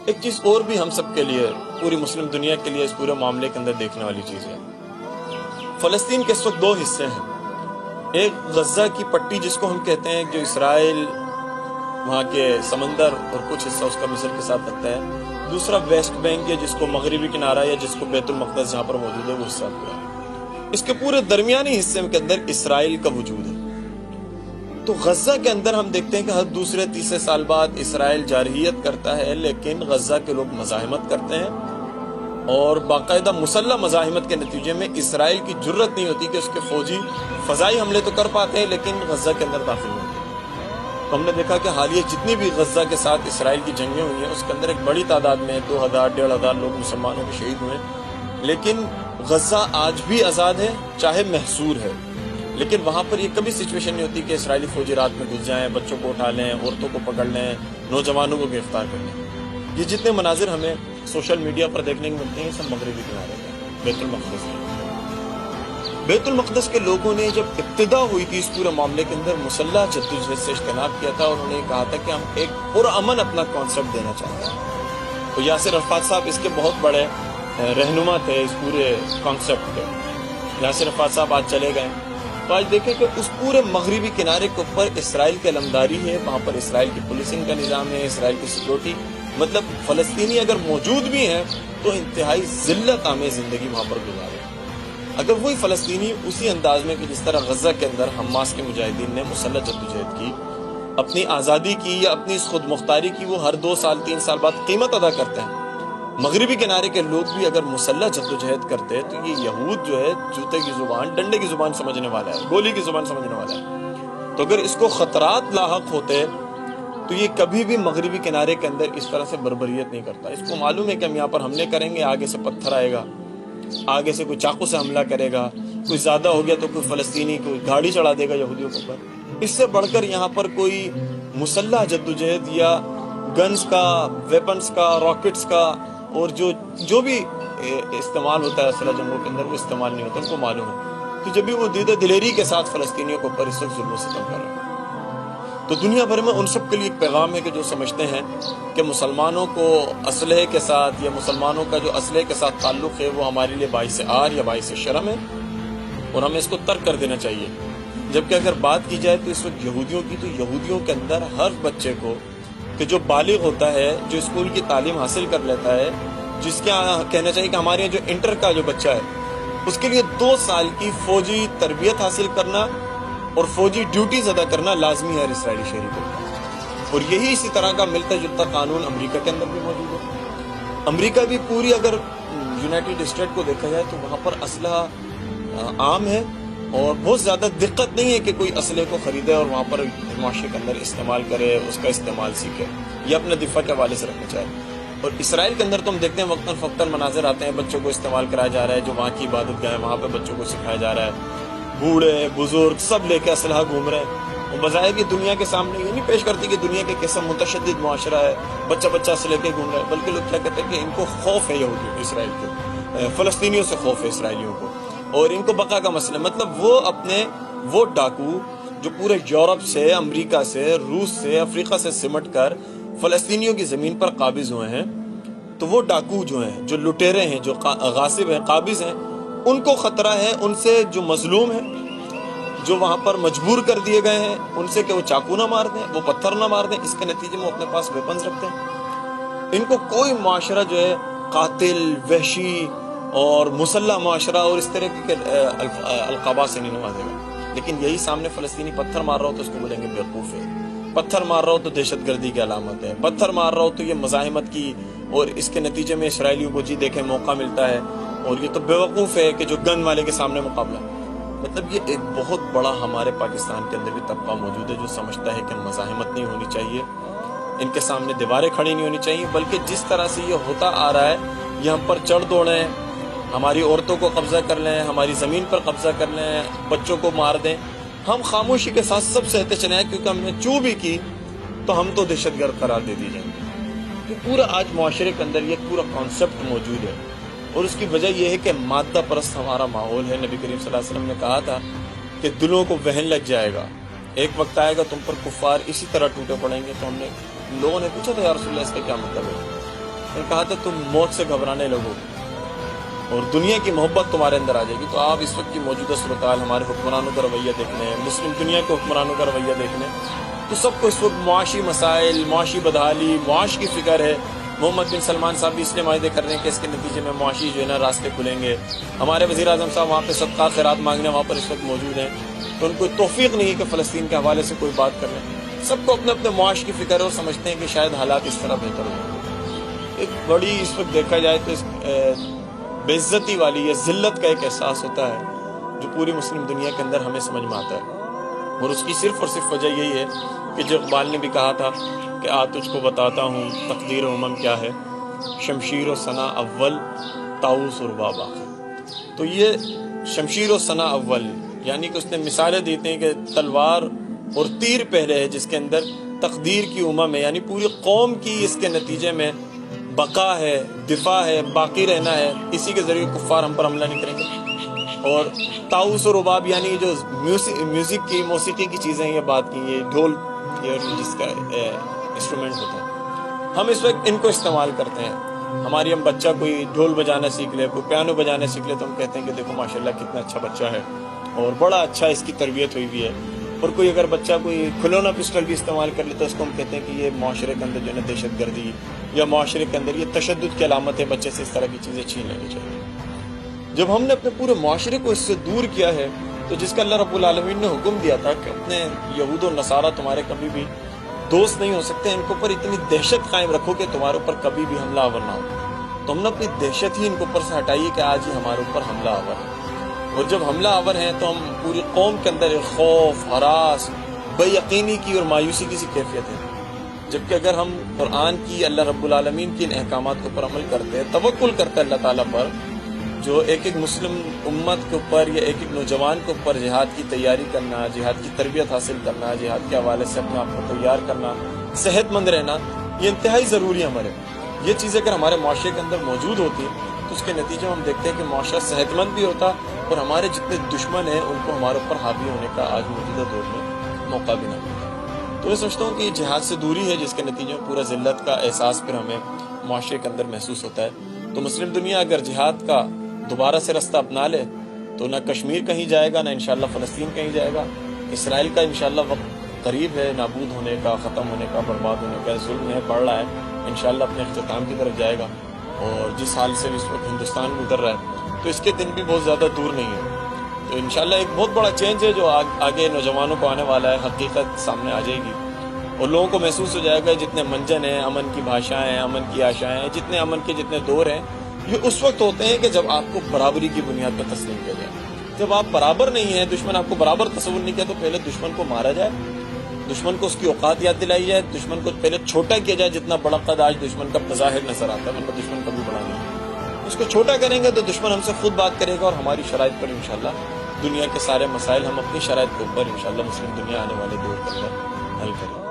ایک چیز اور بھی ہم سب کے لیے، پوری مسلم دنیا کے لیے اس پورے معاملے کے اندر دیکھنے والی چیز ہے۔ فلسطین کے اس وقت دو حصے ہیں، ایک غزہ کی پٹی جس کو ہم کہتے ہیں، جو اسرائیل وہاں کے سمندر اور کچھ حصہ اس کا مصر کے ساتھ لگتا ہے، دوسرا ویسٹ بینک ہے جس کو مغربی کنارہ یا جس کو بیت المقدس جہاں پر موجود ہے وہ حصہ پورا ہے۔ اس کے پورے درمیانی حصے کے اندر اسرائیل کا وجود ہے۔ تو غزہ کے اندر ہم دیکھتے ہیں کہ ہر دوسرے تیسرے سال بعد اسرائیل جارحیت کرتا ہے، لیکن غزہ کے لوگ مزاحمت کرتے ہیں، اور باقاعدہ مسلح مزاحمت کے نتیجے میں اسرائیل کی جرت نہیں ہوتی کہ اس کے فوجی فضائی حملے تو کر پاتے ہیں لیکن غزہ کے اندر داخل نہیں ہوتے۔ تو ہم نے دیکھا کہ حالیہ جتنی بھی غزہ کے ساتھ اسرائیل کی جنگیں ہوئی ہیں اس کے اندر ایک بڑی تعداد میں 2000 1500 لوگ مسلمانوں کے شہید ہوئے، لیکن غزہ آج بھی آزاد ہے، چاہے محصور ہے، لیکن وہاں پر یہ کبھی سچویشن نہیں ہوتی کہ اسرائیلی فوجی رات میں گھس جائیں، بچوں کو اٹھا لیں، عورتوں کو پکڑ لیں، نوجوانوں کو گرفتار کر لیں۔ یہ جتنے مناظر ہمیں سوشل میڈیا پر دیکھنے کو ملتے ہیں سب مغربی کنارے میں، بیت المقدس میں۔ بیت المقدس کے لوگوں نے جب ابتدا ہوئی تھی اس پورے معاملے کے اندر مسلح جدوجہد سے اجتناب کیا تھا، اور انہوں نے کہا تھا کہ ہم ایک پرامن اپنا کانسیپٹ دینا چاہتے ہیں۔ تو یاسر عرفات صاحب اس کے بہت بڑے رہنما تھے اس پورے کانسیپٹ کے۔ یاسر عرفات صاحب آج چلے گئے، تو آج دیکھیں کہ اس پورے مغربی کنارے کے اوپر اسرائیل کی علمداری ہے، وہاں پر اسرائیل کی پولیسنگ کا نظام ہے، اسرائیل کی سیکورٹی، مطلب فلسطینی اگر موجود بھی ہیں تو انتہائی ذلت آمیز زندگی وہاں پر گزارے۔ اگر وہی فلسطینی اسی انداز میں کہ جس طرح غزہ کے اندر حماس کے مجاہدین نے مسلح جدوجہد کی، اپنی آزادی کی یا اپنی اس خود مختاری کی وہ ہر 2 سال 3 سال بعد قیمت ادا کرتے ہیں، مغربی کنارے کے لوگ بھی اگر مسلح جدوجہد کرتے تو یہ یہود جو ہے جوتے کی زبان، ڈنڈے کی زبان سمجھنے والا ہے، گولی کی زبان سمجھنے والا ہے، تو اگر اس کو خطرات لاحق ہوتے تو یہ کبھی بھی مغربی کنارے کے اندر اس طرح سے بربریت نہیں کرتا۔ اس کو معلوم ہے کہ ہم یہاں پر حملے کریں گے، آگے سے پتھر آئے گا، آگے سے کوئی چاقو سے حملہ کرے گا، کوئی زیادہ ہو گیا تو کوئی فلسطینی کوئی گاڑی چڑھا دے گا یہودیوں کے اوپر۔ اس سے بڑھ کر یہاں پر کوئی مسلح جدوجہد یا گنز کا، ویپنز کا، راکٹس کا اور جو بھی استعمال ہوتا ہے اسلحہ جنگوں کے اندر وہ استعمال نہیں ہوتا، ان کو معلوم ہے۔ تو جب بھی وہ دید دلیری کے ساتھ فلسطینیوں کے اوپر اس وقت ظلم و ستم کر رہے ہیں، تو دنیا بھر میں ان سب کے لیے ایک پیغام ہے کہ جو سمجھتے ہیں کہ مسلمانوں کو اسلحے کے ساتھ یا مسلمانوں کا جو اسلحے کے ساتھ تعلق ہے وہ ہمارے لیے باعث عار یا باعث شرم ہے اور ہمیں اس کو ترک کر دینا چاہیے۔ جبکہ اگر بات کی جائے تو اس وقت یہودیوں کی، تو یہودیوں کے اندر ہر بچے کو کہ جو بالغ ہوتا ہے، جو اسکول کی تعلیم حاصل کر لیتا ہے، جس کے کہنا چاہیے کہ ہمارے یہاں جو انٹر کا جو بچہ ہے اس کے لیے 2 سال کی فوجی تربیت حاصل کرنا اور فوجی ڈیوٹیز ادا کرنا لازمی ہے ہر اسرائیلی شہری کو، اور یہی اسی طرح کا ملتا جلتا قانون امریکہ کے اندر بھی موجود ہے۔ امریکہ بھی پوری اگر یونائٹڈ اسٹیٹ کو دیکھا جائے تو وہاں پر اسلحہ عام ہے اور بہت زیادہ دقت نہیں ہے کہ کوئی اسلحے کو خریدے اور وہاں پر معاشرے کے اندر استعمال کرے، اس کا استعمال سیکھے یا اپنے دفاع کے حوالے سے رکھنا چاہے۔ اور اسرائیل کے اندر تو ہم دیکھتے ہیں وقتاً فوقتاً مناظر آتے ہیں، بچوں کو استعمال کرایا جا رہا ہے، جو وہاں کی عبادت گاہ ہے وہاں پہ بچوں کو سکھایا جا رہا ہے، بوڑھے بزرگ سب لے کے اسلحہ گھوم رہے ہیں، اور بظاہر کہ دنیا کے سامنے یہ نہیں پیش کرتی کہ دنیا کے کیسا متشدد معاشرہ ہے، بچہ اسلحے کے گھوم رہا ہے، بلکہ لوگ کیا کہتے ہیں کہ ان کو خوف ہے یہودیوں کو، اسرائیل کو، فلسطینیوں سے خوف ہے اسرائیلیوں کو، اور ان کو بقا کا مسئلہ، مطلب وہ ڈاکو جو پورے یورپ سے، امریکہ سے، روس سے، افریقہ سے سمٹ کر فلسطینیوں کی زمین پر قابض ہوئے ہیں، تو وہ ڈاکو جو ہیں، جو لٹیرے ہیں، جو غاصب ہیں، قابض ہیں، ان کو خطرہ ہے ان سے جو مظلوم ہیں، جو وہاں پر مجبور کر دیے گئے ہیں، ان سے کہ وہ چاقو نہ مار دیں، وہ پتھر نہ مار دیں، اس کے نتیجے میں وہ اپنے پاس ویپنز رکھتے ہیں۔ ان کو کوئی معاشرہ جو ہے قاتل، وحشی اور مسلح معاشرہ اور اس طرح کے القابات سے نہیں نوازے گا، لیکن یہی سامنے فلسطینی پتھر مار رہا ہو تو اس کو بولیں گے بیوقوف ہے، پتھر مار رہا ہو تو دہشت گردی کی علامت ہے، پتھر مار رہا ہو تو یہ مزاحمت کی، اور اس کے نتیجے میں اسرائیلیوں کو جی دیکھیں موقع ملتا ہے، اور یہ تو بیوقوف ہے کہ جو گن والے کے سامنے مقابلہ۔ مطلب یہ ایک بہت بڑا ہمارے پاکستان کے اندر بھی طبقہ موجود ہے جو سمجھتا ہے کہ مزاحمت نہیں ہونی چاہیے، ان کے سامنے دیواریں کھڑی نہیں ہونی چاہیے، بلکہ جس طرح سے یہ ہوتا آ رہا ہے یہ ہم پر چڑھ دوڑیں، ہماری عورتوں کو قبضہ کر لیں، ہماری زمین پر قبضہ کر لیں، بچوں کو مار دیں، ہم خاموشی کے ساتھ سب سہتے چلے ہیں، کیونکہ ہم نے چو بھی کی تو ہم تو دہشت گرد قرار دے دی جائیں گے۔ تو پورا آج معاشرے کے اندر یہ پورا کانسیپٹ موجود ہے، اور اس کی وجہ یہ ہے کہ مادہ پرست ہمارا ماحول ہے۔ نبی کریم صلی اللہ علیہ وسلم نے کہا تھا کہ دلوں کو وہن لگ جائے گا، ایک وقت آئے گا تم پر کفار اسی طرح ٹوٹے پڑیں گے۔ تو لوگوں نے پوچھا تھا یا رسول اللہ اس کا کیا مطلب ہے؟ نے کہا تھا تم موت سے گھبرانے لگو اور دنیا کی محبت تمہارے اندر آ جائے گی. تو آپ اس وقت کی موجودہ صورتحال ہمارے حکمرانوں کا رویہ دیکھنے، مسلم دنیا کے حکمرانوں کا رویہ دیکھنے، تو سب کو اس وقت معاشی مسائل، معاشی بدحالی، معاش کی فکر ہے. محمد بن سلمان صاحب بھی اس لیے معاہدے کر رہے ہیں کہ اس کے نتیجے میں معاشی جو ہے نا راستے کھلیں گے. ہمارے وزیر اعظم صاحب وہاں پہ صدقہ خیرات مانگنے وہاں پر اس وقت موجود ہیں، تو ان کو توفیق نہیں ہے کہ فلسطین کے حوالے سے کوئی بات کر لیں. سب کو اپنے اپنے معاش کی فکر ہے اور سمجھتے ہیں کہ شاید حالات اس طرح بہتر ہوں. ایک بڑی اس وقت دیکھا جائے تو بے عزتی والی یا ذلت کا ایک احساس ہوتا ہے جو پوری مسلم دنیا کے اندر ہمیں سمجھ میں آتا ہے. اور اس کی صرف اور صرف وجہ یہی ہے کہ جو اقبال نے بھی کہا تھا کہ آ تجھ کو بتاتا ہوں تقدیر امم کیا ہے، شمشیر و ثنا اول طاؤس اور رباب آخر. تو یہ شمشیر و ثنا اول یعنی کہ اس نے مثالیں دیتے ہیں کہ تلوار اور تیر پہلے ہے جس کے اندر تقدیر کی امم ہے، یعنی پوری قوم کی اس کے نتیجے میں بقا ہے، دفاع ہے، باقی رہنا ہے. اسی کے ذریعے کفار ہم پر حملہ نہیں کریں گے. اور طاؤس و رباب یعنی جو میوزک کی موسیقی کی چیزیں یہ بات کی، یہ ڈھول جس کا انسٹرومنٹ ہوتا ہے، ہم اس وقت ان کو استعمال کرتے ہیں. ہماری ہم بچہ کوئی ڈھول بجانا سیکھ لے، کوئی پیانو بجانا سیکھ لے تو ہم کہتے ہیں کہ دیکھو ماشاءاللہ کتنا اچھا بچہ ہے اور بڑا اچھا اس کی تربیت ہوئی ہوئی ہے. اور کوئی اگر بچہ کوئی کھلونا پسٹل بھی استعمال کر لیتا ہے اس کو ہم کہتے ہیں کہ یہ معاشرے کے اندر جو ہے دہشت گردی یا معاشرے کے اندر یہ تشدد کی علامت ہے، بچے سے اس طرح کی چیزیں چھین لینی چاہیے. جب ہم نے اپنے پورے معاشرے کو اس سے دور کیا ہے تو جس کا اللہ رب العالمین نے حکم دیا تھا کہ اپنے یہود و نصارہ تمہارے کبھی بھی دوست نہیں ہو سکتے، ان کے اوپر اتنی دہشت قائم رکھو کہ تمہارے اوپر کبھی بھی حملہ آور نہ ہو، تو ہم نے اپنی دہشت ہی ان کے اوپر سے ہٹائی کہ آج ہی ہمارے اوپر حملہ آور ہے. اور جب حملہ آور ہیں تو ہم پوری قوم کے اندر ایک خوف، ہراس، بے یقینی کی اور مایوسی کی سی کیفیت ہے. جبکہ اگر ہم قرآن کی، اللہ رب العالمین کی ان احکامات کے اوپر عمل کرتے ہیں، توکل کرتے ہیں اللہ تعالیٰ پر، جو ایک ایک مسلم امت کے اوپر یا ایک ایک نوجوان کے اوپر جہاد کی تیاری کرنا، جہاد کی تربیت حاصل کرنا، جہاد کے حوالے سے اپنے آپ کو تیار کرنا، صحت مند رہنا، یہ انتہائی ضروری ہے ہمارے. یہ چیزیں اگر ہمارے معاشرے کے اندر موجود ہوتی تو اس کے نتیجے میں ہم دیکھتے ہیں کہ معاشرہ صحت مند بھی ہوتا اور ہمارے جتنے دشمن ہیں ان کو ہمارے اوپر حاوی ہونے کا آج موجودہ دور میں موقع بھی نہ ملتا. تو میں سمجھتا ہوں کہ یہ جہاد سے دوری ہے جس کے نتیجے میں پورا ذلت کا احساس پھر ہمیں معاشرے کے اندر محسوس ہوتا ہے. تو مسلم دنیا اگر جہاد کا دوبارہ سے رستہ اپنا لے تو نہ کشمیر کہیں جائے گا، نہ انشاءاللہ فلسطین کہیں جائے گا. اسرائیل کا انشاءاللہ وقت قریب ہے نابود ہونے کا، ختم ہونے کا، برباد ہونے کا. ظلم ہے، بڑھ رہا ہے، انشاءاللہ اپنے اختتام کی طرف جائے گا. اور جس حال سے اس وقت ہندوستان میں اتر رہا ہے تو اس کے دن بھی بہت زیادہ دور نہیں ہے. تو انشاءاللہ ایک بہت بڑا چینج ہے جو آگے نوجوانوں کو آنے والا ہے. حقیقت سامنے آ جائے گی اور لوگوں کو محسوس ہو جائے گا جتنے منجن ہیں، امن کی بھاشائیں ہیں، امن کی آشائیں ہیں، جتنے امن کے جتنے دور ہیں، یہ اس وقت ہوتے ہیں کہ جب آپ کو برابری کی بنیاد پر تسلیم کیا جائے. جب آپ برابر نہیں ہیں، دشمن آپ کو برابر تصور نہیں کیا، تو پہلے دشمن کو مارا جائے، دشمن کو اس کی اوقات یاد دلائی جائے، دشمن کو پہلے چھوٹا کیا جائے جتنا بڑا قد آج دشمن کا بظاہر نظر آتا ہے، ورنہ دشمن کبھی بڑا نہیں. اس کو چھوٹا کریں گے تو دشمن ہم سے خود بات کرے گا اور ہماری شرائط پر انشاءاللہ دنیا کے سارے مسائل ہم اپنی شرائط کے اوپر انشاءاللہ مسلم دنیا آنے والے دور کے اندر حل کریں گے.